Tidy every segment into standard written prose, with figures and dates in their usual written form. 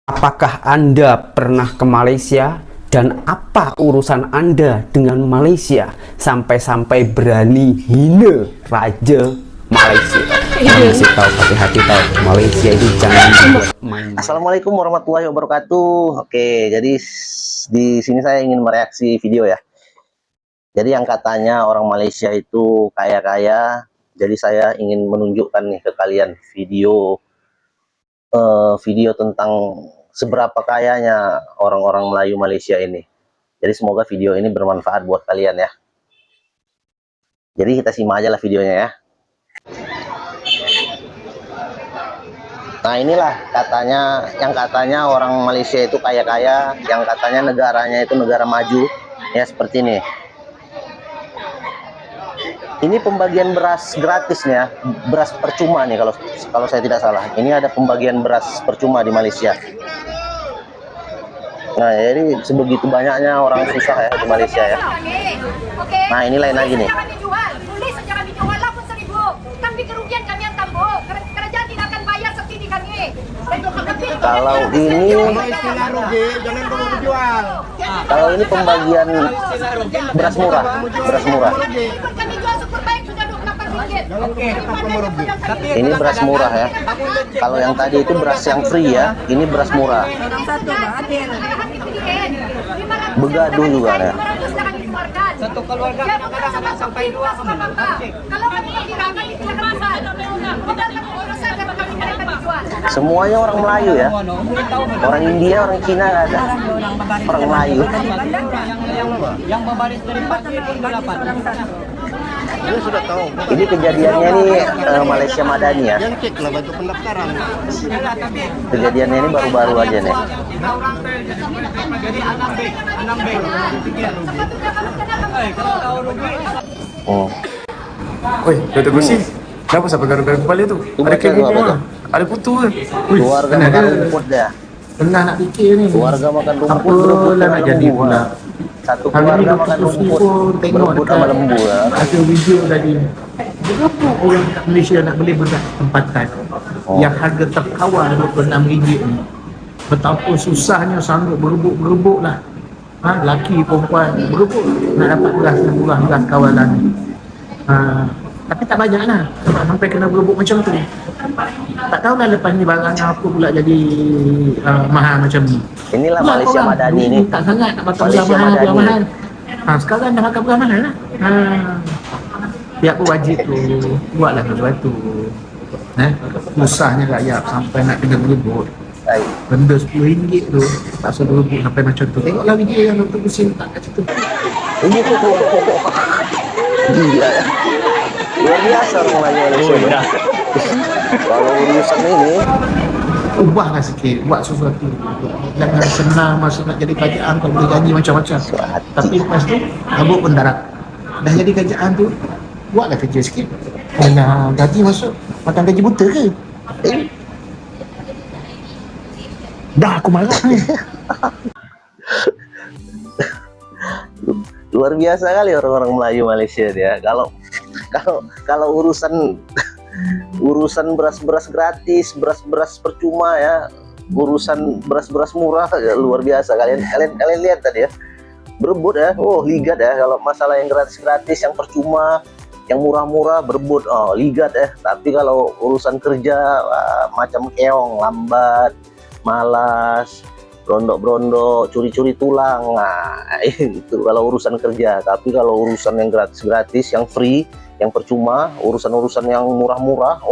Apakah Anda pernah ke Malaysia? Dan apa urusan Anda dengan Malaysia sampai-sampai berani hina Raja Malaysia? Masih tahu, pakai hati tahu, Malaysia itu jangan dibuat main. Assalamualaikum warahmatullahi wabarakatuh. Oke, jadi di sini saya ingin mereaksi video ya. Jadi yang katanya orang Malaysia itu kaya-kaya, jadi saya ingin menunjukkan nih ke kalian video tentang seberapa kayanya orang-orang Melayu Malaysia ini. Jadi semoga video ini bermanfaat buat kalian ya. Jadi kita simak aja lah videonya ya. Nah inilah yang katanya orang Malaysia itu kaya-kaya, yang katanya negaranya itu negara maju ya, seperti ini. Ini pembagian beras gratis nih ya, beras percuma nih kalau saya tidak salah. Ini ada pembagian beras percuma di Malaysia. Nah jadi sebegitu banyaknya orang susah ya di Malaysia ya. Nah ini lain lagi nih. Kalau ini pembagian beras murah, Ini beras murah ya. Kalau yang tadi itu beras yang free ya, ini beras murah. Begaduh juga ya. Satu keluarga kadang-kadang sampai 2 Semuanya orang Melayu ya. Orang India, orang Cina nggak ada. Orang Melayu. Yang berbaris dari pagi itu 8. Dia sudah tahu. Ini kejadiannya nih Malaysia Madani ya. Yang cek lah batu pendaftaran. Kejadiannya ini baru-baru aja nih. Jadi 6 B. Kalau tahu rugi. Oh. Woi, Datuk Gusi, kenapa sampai garuk-garuk kepala tu? Ada kebun apa? Ada kutu ke? Keluarga makan rumput dah. Tengah nak fikir ni. Keluarga makan rumput, Apa berebut lah sama nak jadi lembu. pula? Satu Hari ni keluarga Datuk makan Gusi rumput, pun tengok berebut sama lembu ya. ada video tadi. Berapa orang kat Malaysia nak beli beras tempatan yang harga terkawal RM26 ni? Betapa susahnya sanggup berebut lah. Laki perempuan berebut nak dapat beras yang murah, beras kawalan. Tapi tak banyak lah sampai kena berebut macam tu. Tak tahulah lepas ni barang apa pula jadi mahal macam ni. Inilah Malaysia Madani ni. Tak sangat nak makan Malaysia beras mahal, beras Madani. mahal. Sekarang dah makan beras mahal lah. Pihak pun wajib tu buatlah sesuatu. Susahnya rakyat sampai nak kena berebut. Baik. Benda RM10 tu tak usah berebut sampai macam tu. Tengoklah video yang Dr. Gusi letak kat situ. Gila ya. Luar biasa orang Melayu Malaysia. Kalau urusan ini Ubahlah sikit, buat sesuatu. Jangan senang masa nak jadi kerajaan kau boleh janji macam-macam. Tapi lepas tu habuk pun darat. Dah jadi kerajaan tu, buatlah kerja sikit. Alah, gaji masuk, makan gaji buta ke? Dah aku marah ni. luar biasa kali orang-orang Melayu Malaysia dia. Kalau urusan beras-beras gratis, beras-beras percuma ya, urusan beras-beras murah ya, luar biasa. Kalian lihat tadi ya, berebut ya, ligat ya. Kalau masalah yang gratis-gratis, yang percuma, yang murah-murah berebut, ligat ya. Tapi kalau urusan kerja macam keong, lambat, malas, brondok-brondok, curi-curi tulang. Nah, itu kalau urusan kerja. Tapi kalau urusan yang gratis-gratis, yang free, yang percuma, urusan-urusan yang murah-murah,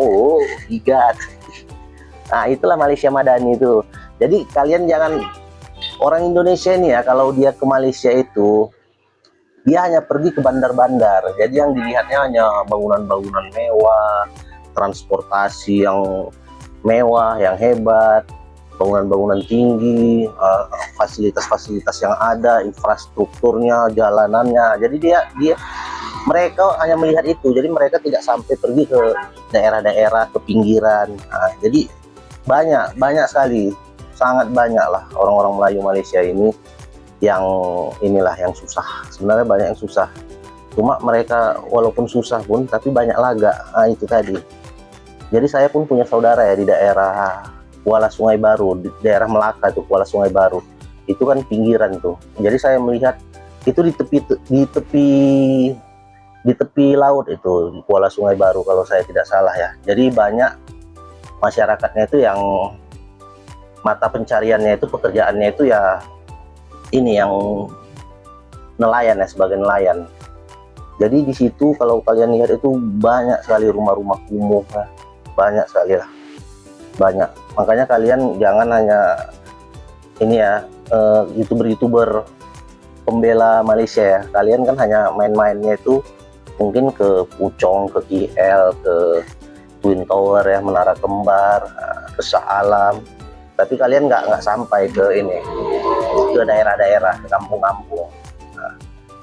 ligat. Nah, itulah Malaysia Madani itu. Jadi kalian jangan, orang Indonesia ini ya, kalau dia ke Malaysia itu, dia hanya pergi ke bandar-bandar. Jadi yang dilihatnya hanya bangunan-bangunan mewah, transportasi yang mewah, yang hebat, bangunan-bangunan tinggi, fasilitas-fasilitas yang ada, infrastrukturnya, jalanannya. Jadi mereka hanya melihat itu. Jadi mereka tidak sampai pergi ke daerah-daerah, ke pinggiran. Jadi banyak sekali, sangat banyak lah orang-orang Melayu Malaysia ini yang yang susah. Sebenarnya banyak yang susah. Cuma mereka walaupun susah pun tapi banyak laga. Itu tadi. Jadi saya pun punya saudara ya di daerah Kuala Sungai Baru, di daerah Melaka tuh, Kuala Sungai Baru. Itu kan pinggiran tuh. Jadi saya melihat itu di tepi laut itu, di Kuala Sungai Baru kalau saya tidak salah ya. Jadi banyak masyarakatnya itu yang mata pencariannya itu, pekerjaannya itu ya ini yang nelayan ya, sebagai nelayan. Jadi di situ kalau kalian lihat itu banyak sekali rumah-rumah kumuh ya. Banyak sekali lah, banyak. Makanya kalian jangan hanya ini ya, youtuber pembela Malaysia ya. Kalian kan hanya main-mainnya itu mungkin ke Puchong, ke KL, ke Twin Tower ya, Menara Kembar, ke Shah Alam. Tapi kalian nggak sampai ke ini, ke daerah-daerah, ke kampung-kampung. Nah,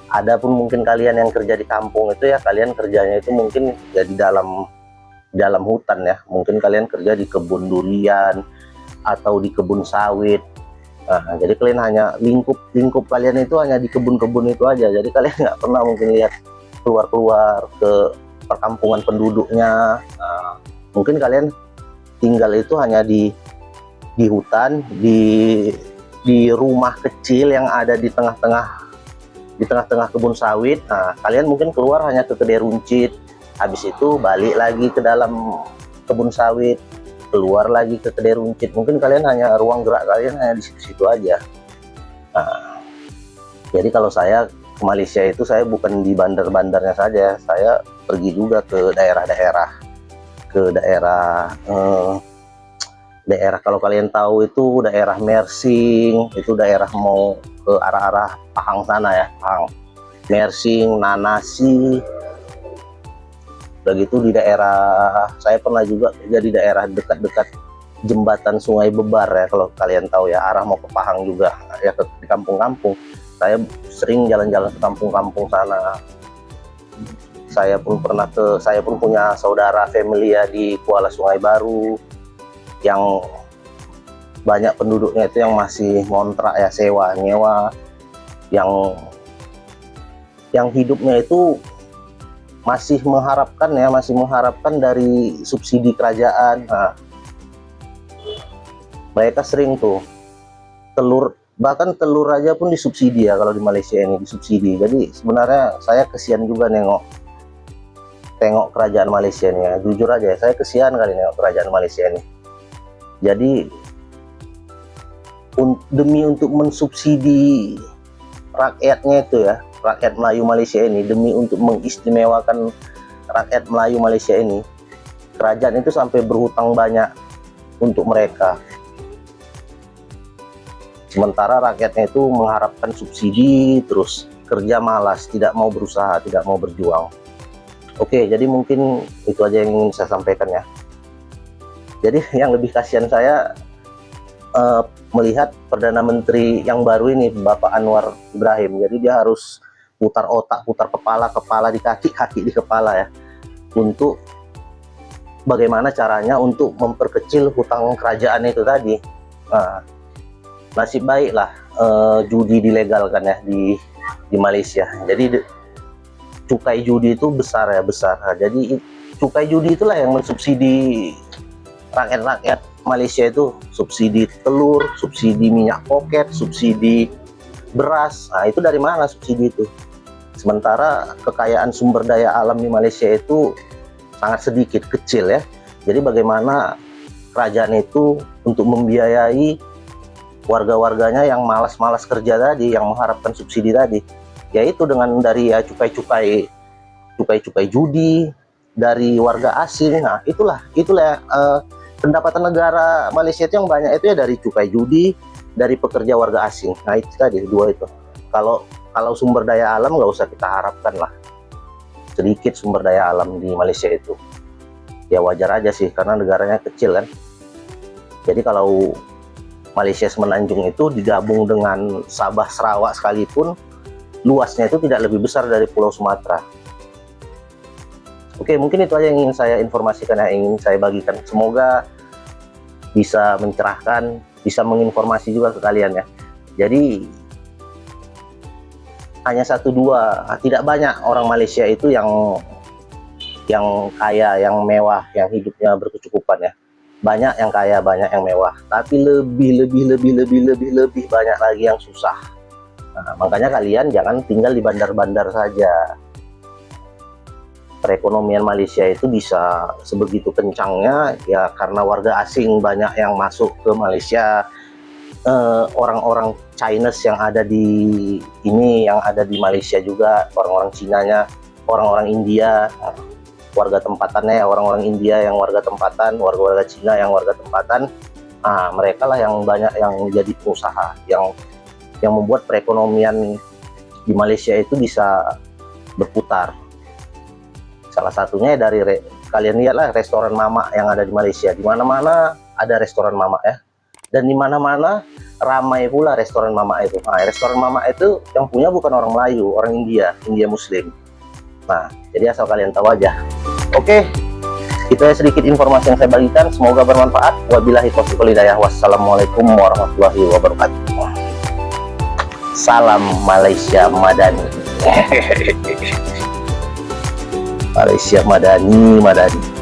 ada pun mungkin kalian yang kerja di kampung itu ya, kalian kerjanya itu mungkin ya di dalam hutan ya. Mungkin kalian kerja di kebun durian atau di kebun sawit. Nah, jadi kalian hanya lingkup kalian itu hanya di kebun-kebun itu aja. Jadi kalian nggak pernah mungkin lihat keluar ke perkampungan penduduknya. Nah, mungkin kalian tinggal itu hanya di hutan, di rumah kecil yang ada di tengah-tengah kebun sawit. Nah, kalian mungkin keluar hanya ke kedai runcit, habis itu balik lagi ke dalam kebun sawit, keluar lagi ke kedai runcit. Mungkin kalian hanya ruang gerak kalian hanya di situ-situ aja. Nah, jadi kalau saya ke Malaysia itu saya bukan di bandar-bandarnya saja, saya pergi juga ke daerah-daerah, daerah kalau kalian tahu itu daerah Mersing, itu daerah mau ke arah-arah Pahang sana ya, Pahang, Mersing, Nanasi. Begitu di daerah, saya pernah juga kerja di daerah dekat-dekat jembatan Sungai Bebar ya, kalau kalian tahu ya, arah mau ke Pahang juga ya, di kampung-kampung. Saya sering jalan-jalan ke kampung-kampung sana. Saya pun punya saudara family ya di Kuala Sungai Baru, yang banyak penduduknya itu yang masih ngontrak ya, sewa nyewa, yang hidupnya itu masih mengharapkan dari subsidi kerajaan. Nah, mereka sering tuh bahkan telur aja pun disubsidi ya, kalau di Malaysia ini disubsidi. Jadi sebenarnya saya kesian juga tengok kerajaan Malaysia ini ya. Jujur aja saya kesian kali nengok kerajaan Malaysia ini. Jadi demi untuk mensubsidi rakyatnya itu ya, rakyat Melayu Malaysia ini, demi untuk mengistimewakan rakyat Melayu Malaysia ini, kerajaan itu sampai berhutang banyak untuk mereka. Sementara rakyatnya itu mengharapkan subsidi, terus kerja malas, tidak mau berusaha, tidak mau berjuang. Oke, jadi mungkin itu aja yang ingin saya sampaikan ya. Jadi yang lebih kasihan saya melihat Perdana Menteri yang baru ini, Bapak Anwar Ibrahim. Jadi dia harus putar otak, putar kepala di kaki di kepala ya, untuk bagaimana caranya untuk memperkecil hutang kerajaan itu tadi. Nah, nasib baiklah judi dilegalkan ya di Malaysia. Jadi cukai judi itu besar. Nah, jadi cukai judi itulah yang mensubsidi rakyat Malaysia itu, subsidi telur, subsidi minyak poket, subsidi beras. Nah, itu dari mana subsidi itu? Sementara kekayaan sumber daya alam di Malaysia itu sangat sedikit, kecil ya. Jadi bagaimana kerajaan itu untuk membiayai warga-warganya yang malas-malas kerja tadi, yang mengharapkan subsidi tadi, yaitu dengan dari ya cukai judi dari warga asing. Nah, itulah pendapatan negara Malaysia itu yang banyak itu ya dari cukai judi, dari pekerja warga asing. Nah, itu tadi dua itu. Kalau sumber daya alam nggak usah kita harapkan lah, sedikit sumber daya alam di Malaysia itu. Ya wajar aja sih, karena negaranya kecil kan. Jadi kalau Malaysia Semenanjung itu digabung dengan Sabah Sarawak sekalipun, luasnya itu tidak lebih besar dari Pulau Sumatera. Oke, mungkin itu aja yang ingin saya informasikan, yang ingin saya bagikan. Semoga bisa mencerahkan, bisa menginformasi juga ke kalian ya. Jadi hanya 1-2, tidak banyak orang Malaysia itu yang kaya, yang mewah, yang hidupnya berkecukupan ya. Banyak yang kaya, banyak yang mewah, tapi lebih banyak lagi yang susah. Nah, makanya kalian jangan tinggal di bandar-bandar saja. Perekonomian Malaysia itu bisa sebegitu kencangnya ya karena warga asing banyak yang masuk ke Malaysia. Orang-orang Chinese yang ada di Malaysia juga, orang-orang Cinanya, orang-orang India, warga tempatannya, orang-orang India yang warga tempatan, warga-warga Cina yang warga tempatan. Mereka lah yang banyak yang jadi pengusaha, yang membuat perekonomian di Malaysia itu bisa berputar. Salah satunya dari kalian lihatlah restoran mamak yang ada di Malaysia. Di mana-mana ada restoran mamak ya. Dan di mana-mana ramai pula restoran mamak itu. Restoran mamak itu yang punya bukan orang Melayu, orang India Muslim. Jadi asal kalian tahu aja. Oke, itu ya sedikit informasi yang saya bagikan. Semoga bermanfaat. Wabillahi taufiq wal hidayah. Wassalamualaikum warahmatullahi wabarakatuh. Salam Malaysia Madani. Malaysia Madani.